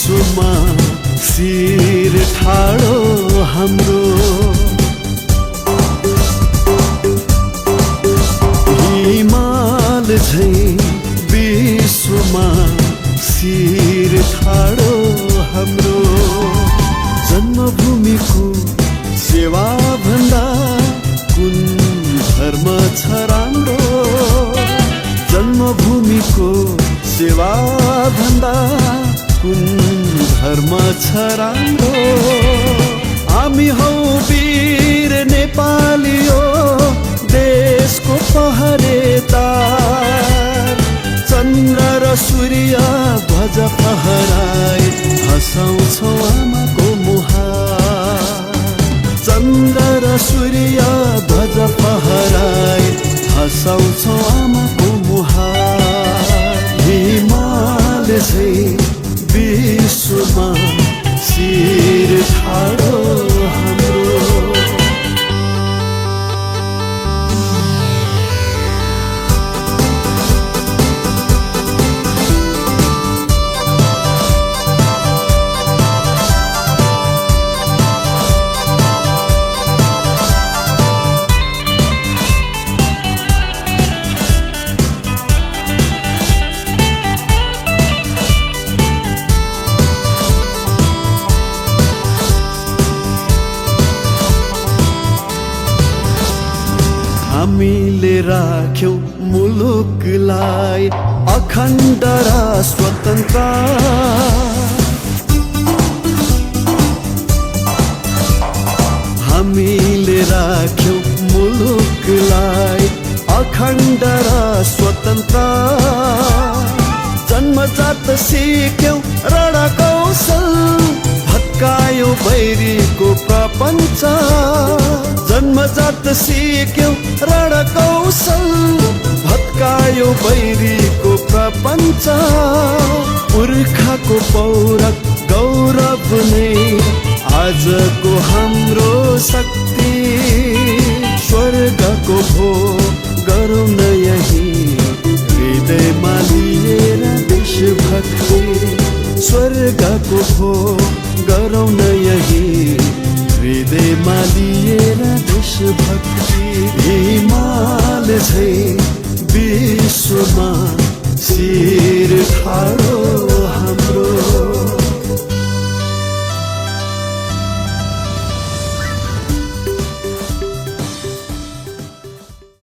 विश्वमा शिर ठाडो हाम्रो हिमाल झै विश्वमा शिर ठाडो हाम्रो जन्मभूमिको सेवा भन्दा कुन धर्म छ राम्रो जन्मभूमिको सेवा भन्दा कुन धर्म छ राम्रो हामी हौ वीर नेपालीयो देशको पहरेदार चन्द्र र सूर्य ध्वज फहराए हँसाउँछौ आमाको मुहार चन्द्र र सूर्य ध्वज फहराए हँसाउँछौ आमाको मुहार हिमाल झै विश्वमा शिर ठाडो हाम्रो हामीले राख्यौं मुलुकलाई अखण्ड र स्वतन्त्र हामीले राख्यौं मुलुकलाई अखण्ड र स्वतन्त्र जन्मजात सिक्यौं रणकौशल भत्कायो बैरीको प्रपञ्च जन्मजात सिक्यौं रणकौशल भत्कायो बैरीको प्रपञ्च पुर्खाको पौरख गौरव नै आजको हाम्रो शक्ति स्वर्गको भोग गरौँ न यही हृदयमा लिएर देशभक्ति स्वर्गको भोग गरौँ न यही हृदयमा लिएर देशभक्ति हिमाल झै विश्वमा शिर ठाडो